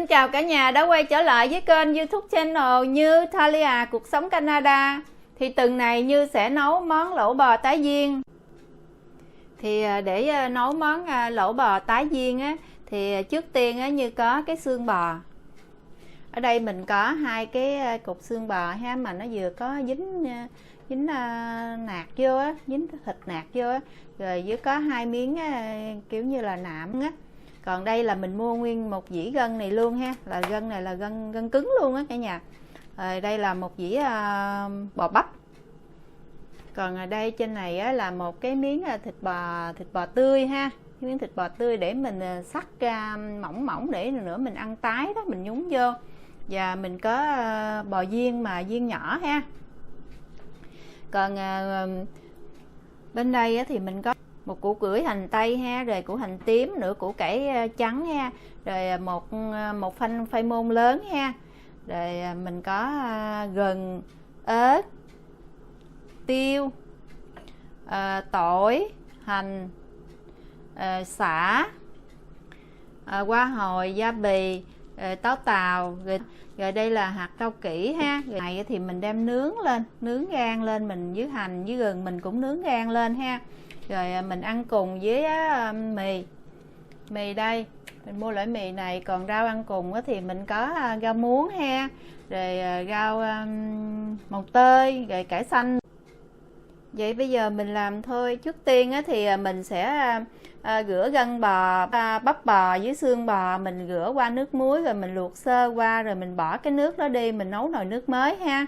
Xin chào cả nhà đã quay trở lại với kênh YouTube channel Như Thalia Cuộc Sống Canada. Thì tuần này Như sẽ nấu món lẩu bò tái viên. Thì để nấu món lẩu bò tái viên á, thì trước tiên á, Như có cái xương bò. Ở đây mình có hai cái cục xương bò ha, mà nó vừa có dính nạc vô á, dính thịt nạc vô á, rồi với có hai miếng kiểu như là nạm á. Còn đây là mình mua nguyên một dĩ gân này luôn ha, là gân này là gân cứng luôn á cả nhà. Rồi đây là một dĩ bò bắp. Còn ở đây trên này á, là một cái miếng thịt bò tươi ha, miếng thịt bò tươi để mình xắt ra mỏng mỏng để nữa mình ăn tái đó, mình nhúng vô. Và mình có bò viên mà viên nhỏ ha. Còn bên đây á, thì mình có một củ củi hành tây ha, rồi củ hành tím, nửa củ cải trắng ha, rồi một phanh phây môn lớn ha, rồi mình có gừng, ớt, tiêu, tỏi, hành, sả, hoa hồi, gia bì, táo tàu, rồi đây là hạt rau kỷ ha. Rồi này thì mình đem nướng gan lên, mình với hành với gừng mình cũng nướng gan lên ha. Rồi mình ăn cùng với mì đây, mình mua loại mì này. Còn rau ăn cùng thì mình có rau muống ha, rồi rau mồng tơi, rồi cải xanh. Vậy bây giờ mình làm thôi. Trước tiên thì mình sẽ rửa gân bò, bắp bò với xương bò, mình rửa qua nước muối rồi mình luộc sơ qua, rồi mình bỏ cái nước đó đi, mình nấu nồi nước mới ha.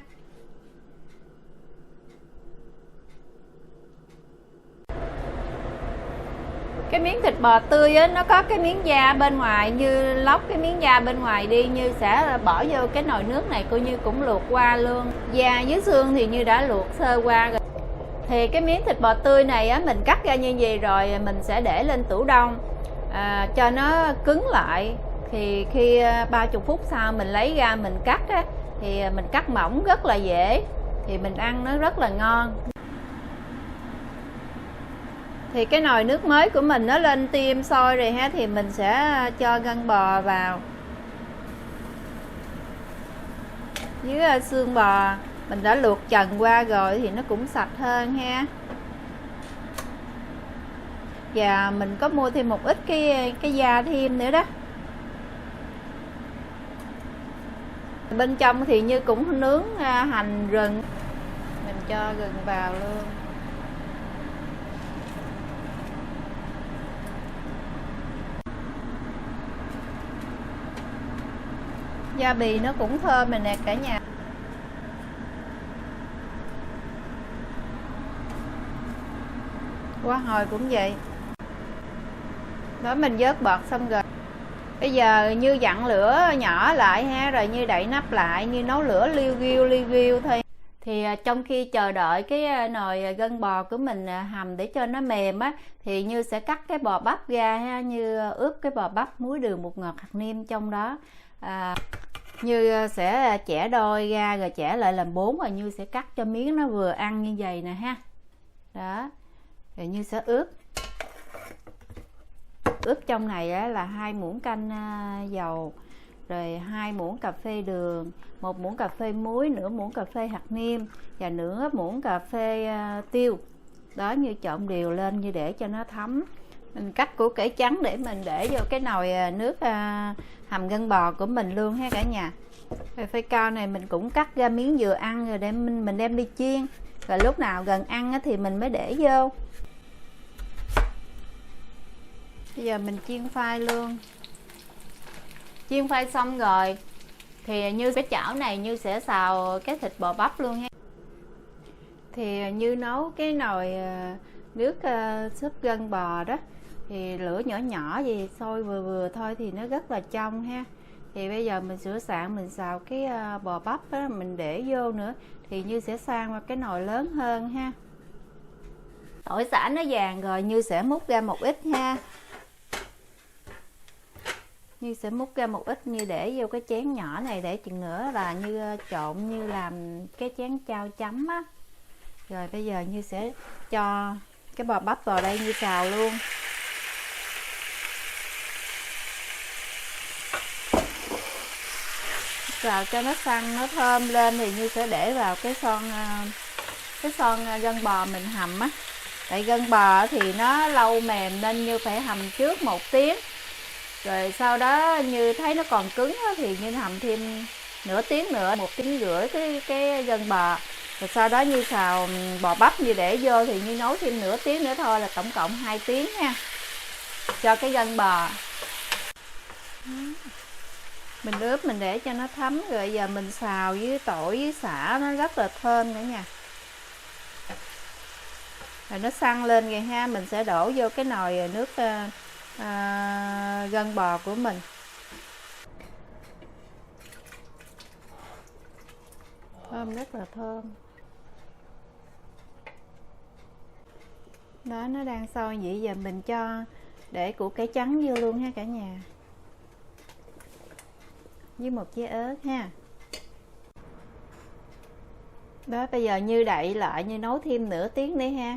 Cái miếng thịt bò tươi á, nó có cái miếng da bên ngoài, Như lóc cái miếng da bên ngoài đi, Như sẽ bỏ vô cái nồi nước này, coi như cũng luộc qua luôn. Da với xương thì Như đã luộc sơ qua rồi. Thì cái miếng thịt bò tươi này á, mình cắt ra như vậy rồi mình sẽ để lên tủ đông cho nó cứng lại. Thì khi 30 phút sau mình lấy ra mình cắt á, thì mình cắt mỏng rất là dễ, thì mình ăn nó rất là ngon. Thì cái nồi nước mới của mình nó lên tim sôi rồi ha, thì mình sẽ cho gân bò vào với xương bò. Mình đã luộc trần qua rồi thì nó cũng sạch hơn ha. Và mình có mua thêm một ít cái da thêm nữa đó. Bên trong thì Như cũng nướng hành rừng. Mình cho gừng vào luôn. Gia bì nó cũng thơm rồi nè cả nhà. Hoa hồi cũng vậy. Đó, mình vớt bọt xong rồi. Bây giờ Như dặn lửa nhỏ lại ha, rồi Như đậy nắp lại, Như nấu lửa liu riu thôi. Thì trong khi chờ đợi cái nồi gân bò của mình hầm để cho nó mềm á, thì Như sẽ cắt cái bò bắp ra ha. Như ướp cái bò bắp muối đường bột ngọt hạt nêm trong đó. Như sẽ chẻ đôi ra rồi chẻ lại làm 4, rồi Như sẽ cắt cho miếng nó vừa ăn như vậy nè ha. Đó. Rồi Như sẽ ướp trong này á, là 2 muỗng canh dầu, rồi 2 muỗng cà phê đường, 1 muỗng cà phê muối, nửa muỗng cà phê hạt nêm và nửa muỗng cà phê tiêu. Đó, Như trộn đều lên như để cho nó thấm. Mình cắt củ cải trắng để mình để vô cái nồi nước hầm gân bò của mình luôn ha cả nhà. Rồi phơi cao này mình cũng cắt ra miếng vừa ăn rồi để mình đem đi chiên. Rồi lúc nào gần ăn thì mình mới để vô. Bây giờ mình chiên phai luôn. Chiên phai xong rồi thì Như cái chảo này Như sẽ xào cái thịt bò bắp luôn ha. Thì Như nấu cái nồi nước súp gân bò đó, thì lửa nhỏ nhỏ gì sôi vừa thôi thì nó rất là trong ha. Thì bây giờ mình sửa soạn, mình xào cái bò bắp đó, mình để vô nữa, thì Như sẽ sang qua cái nồi lớn hơn ha. Tỏi xả nó vàng rồi Như sẽ múc ra một ít ha. Như sẽ múc ra một ít, Như để vô cái chén nhỏ này, để chừng nữa là Như trộn, Như làm cái chén chao chấm á. Rồi bây giờ Như sẽ cho cái bò bắp vào đây Như xào luôn. xào cho nó săn nó thơm lên thì Như sẽ để vào cái son gân bò mình hầm á. Tại gân bò thì nó lâu mềm nên Như phải hầm trước 1 tiếng. Rồi sau đó Như thấy nó còn cứng á, thì Như hầm thêm nửa tiếng nữa, 1 tiếng rưỡi cái gân bò. Rồi sau đó Như xào bò bắp Như để vô thì Như nấu thêm nửa tiếng nữa thôi, là tổng cộng 2 tiếng nha, cho cái gân bò. Mình ướp mình để cho nó thấm, rồi giờ mình xào với tỏi với sả nó rất là thơm cả nhà. Rồi nó săn lên rồi ha, mình sẽ đổ vô cái nồi nước gân bò của mình. Thơm, rất là thơm. Đó, nó đang sôi vậy, giờ mình cho để củ cải trắng vô luôn ha cả nhà, với một trái ớt ha. Đó, bây giờ Như đậy lại, Như nấu thêm nửa tiếng nữa ha.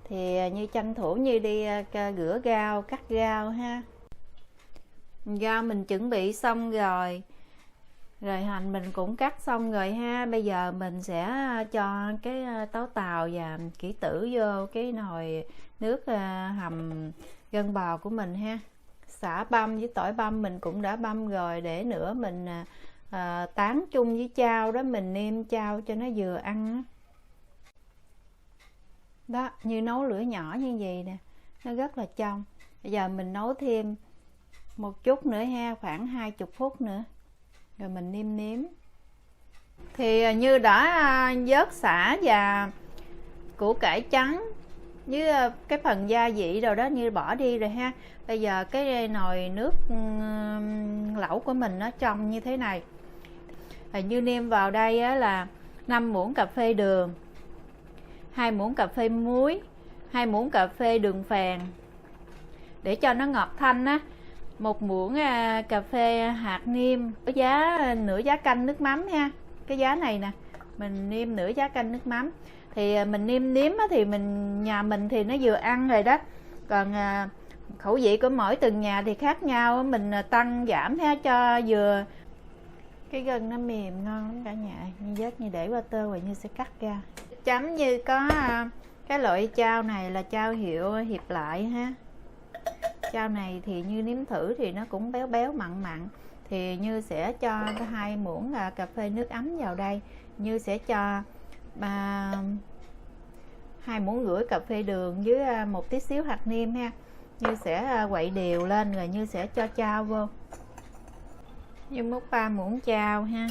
Thì Như tranh thủ Như đi rửa rau, cắt rau ha. Rau mình chuẩn bị xong rồi, hành mình cũng cắt xong rồi ha. Bây giờ mình sẽ cho cái táo tàu và kỹ tử vô cái nồi nước hầm gân bò của mình ha. Sả băm với tỏi băm mình cũng đã băm rồi, để nữa mình tán chung với chao đó, mình nêm chao cho nó vừa ăn đó. Như nấu lửa nhỏ như vậy nè, nó rất là trong. Bây giờ mình nấu thêm một chút nữa ha, khoảng 20 phút nữa, rồi mình nêm nếm. Thì Như đã vớt sả và củ cải trắng với cái phần gia vị rồi đó Như bỏ đi rồi ha. Bây giờ cái nồi nước lẩu của mình nó trong như thế này. Như nêm vào đây á, là 5 muỗng cà phê đường, 2 muỗng cà phê muối, 2 muỗng cà phê đường phèn để cho nó ngọt thanh á, 1 muỗng cà phê hạt nêm, giá nửa giá canh nước mắm ha. Cái giá này nè, mình nêm nửa giá canh nước mắm. Thì mình nêm nếm thì nhà mình thì nó vừa ăn rồi đó, còn khẩu vị của mỗi từng nhà thì khác nhau, mình tăng giảm ha, cho vừa. Cái gân nó mềm ngon lắm cả nhà. Như vớt Như để qua tơ rồi Như sẽ cắt ra. Chấm Như có cái loại chao này là chao hiệu Hiệp Lại ha. Chao này thì Như nếm thử thì nó cũng béo béo mặn mặn. Thì Như sẽ cho 2 muỗng cà phê nước ấm vào đây. Như sẽ cho 2 muỗng rưỡi cà phê đường với một tí xíu hạt nêm ha. Như sẽ quậy đều lên rồi Như sẽ cho chao vô. Như múc 3 muỗng chao ha,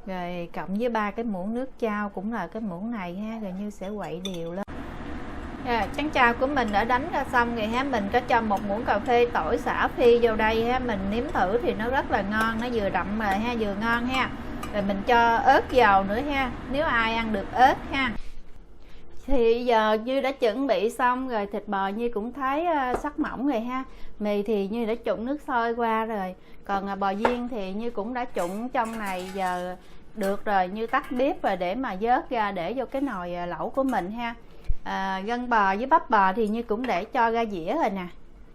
rồi cộng với 3 cái muỗng nước chao cũng là cái muỗng này ha, rồi Như sẽ quậy đều lên. Chén chao của mình đã đánh ra xong rồi ha. Mình có cho 1 muỗng cà phê tỏi xả phi vào đây ha. Mình nếm thử thì nó rất là ngon, nó vừa đậm rồi ha, vừa ngon ha. Rồi mình cho ớt vào nữa ha, nếu ai ăn được ớt ha. Thì giờ Như đã chuẩn bị xong rồi, thịt bò Như cũng thấy sắc mỏng rồi ha. Mì thì Như đã trụng nước sôi qua rồi, còn bò viên thì Như cũng đã trụng trong này. Giờ được rồi, Như tắt bếp và để mà vớt ra để vô cái nồi lẩu của mình ha. Gân bò với bắp bò thì Như cũng để cho ra dĩa rồi nè.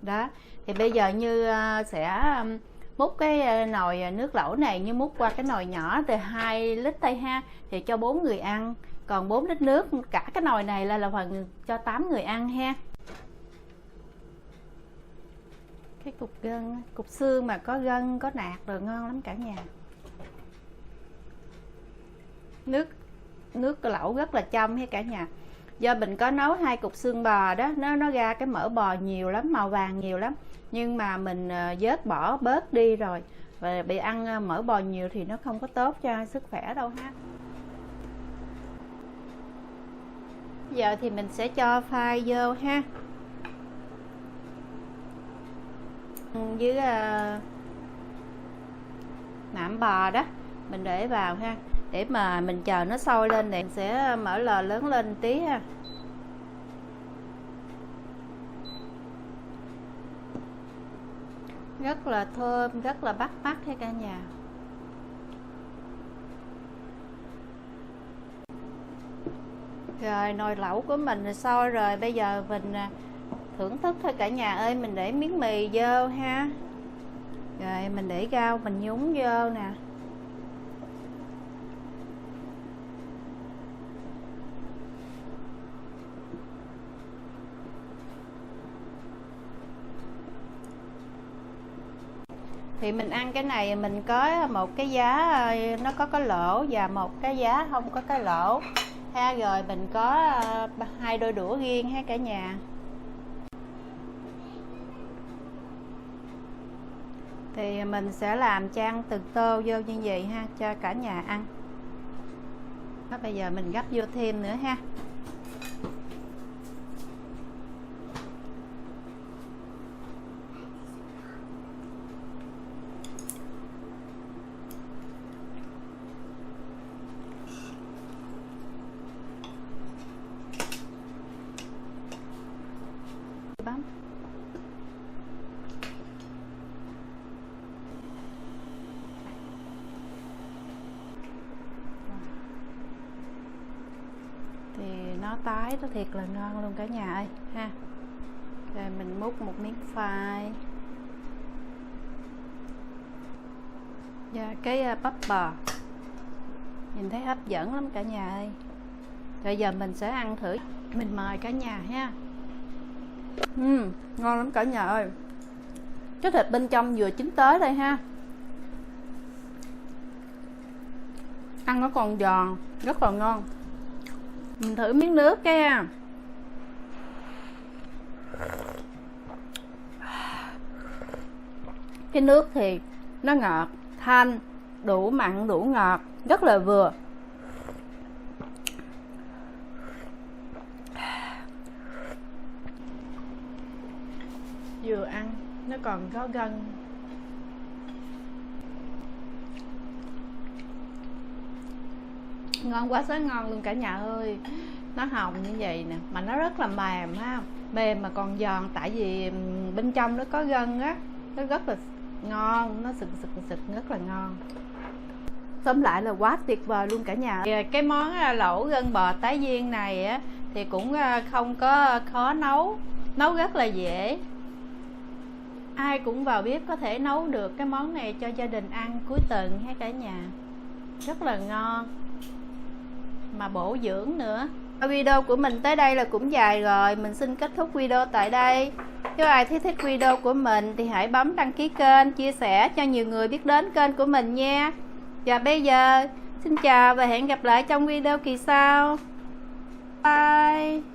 Đó, thì bây giờ Như sẽ múc cái nồi nước lẩu này, Như múc qua cái nồi nhỏ từ 2 lít đây ha, thì cho 4 người ăn. Còn 4 lít nước, cả cái nồi này là phần cho 8 người ăn ha. Cái cục gân, cục xương mà có gân, có nạc rồi ngon lắm cả nhà. Nước lẩu rất là trong ha cả nhà. Do mình có nấu 2 cục xương bò đó, nó ra cái mỡ bò nhiều lắm, màu vàng nhiều lắm. Nhưng mà mình vớt bỏ bớt đi rồi. Và bị ăn mỡ bò nhiều thì nó không có tốt cho sức khỏe đâu ha. Giờ thì mình sẽ cho phai vô ha, với nạm bò đó mình để vào ha, để mà mình chờ nó sôi lên thì sẽ mở lò lớn lên tí ha. Rất là thơm, rất là bắt mắt ha cả nhà. Rồi nồi lẩu của mình sôi rồi, bây giờ mình thưởng thức thôi cả nhà ơi. Mình để miếng mì vô ha, rồi mình để rau mình nhúng vô nè. Thì mình ăn cái này mình có một cái giá nó có cái lỗ và một cái giá không có cái lỗ ha, rồi mình có 2 đôi đũa riêng ha cả nhà. Thì mình sẽ làm chan từng tô vô như vậy ha, cho cả nhà ăn. Đó, bây giờ mình gấp vô thêm nữa ha. Bấm. Thì nó tái nó thiệt là ngon luôn cả nhà ơi ha. Rồi mình múc một miếng khoai và cái bắp bò, nhìn thấy hấp dẫn lắm cả nhà ơi. Rồi giờ mình sẽ ăn thử, mình mời cả nhà ha. Ngon lắm cả nhà ơi. Cái thịt bên trong vừa chín tới đây ha, ăn nó còn giòn, rất là ngon. Mình thử miếng nước cái nước thì nó ngọt, thanh, đủ mặn, đủ ngọt, rất là vừa. Vừa ăn nó còn có gân. Ngon quá rất ngon luôn cả nhà ơi. Nó hồng như vậy nè, mà nó rất là mềm ha, mềm mà còn giòn, tại vì bên trong nó có gân á, nó rất là ngon, nó sực rất là ngon. Tóm lại là quá tuyệt vời luôn cả nhà. Cái món lẩu gân bò tái viên này á thì cũng không có khó nấu, nấu rất là dễ. Ai cũng vào bếp có thể nấu được cái món này cho gia đình ăn cuối tuần hay cả nhà. Rất là ngon mà bổ dưỡng nữa. Video của mình tới đây là cũng dài rồi, mình xin kết thúc video tại đây. Nếu ai thích video của mình thì hãy bấm đăng ký kênh, chia sẻ cho nhiều người biết đến kênh của mình nha. Và bây giờ xin chào và hẹn gặp lại trong video kỳ sau. Bye.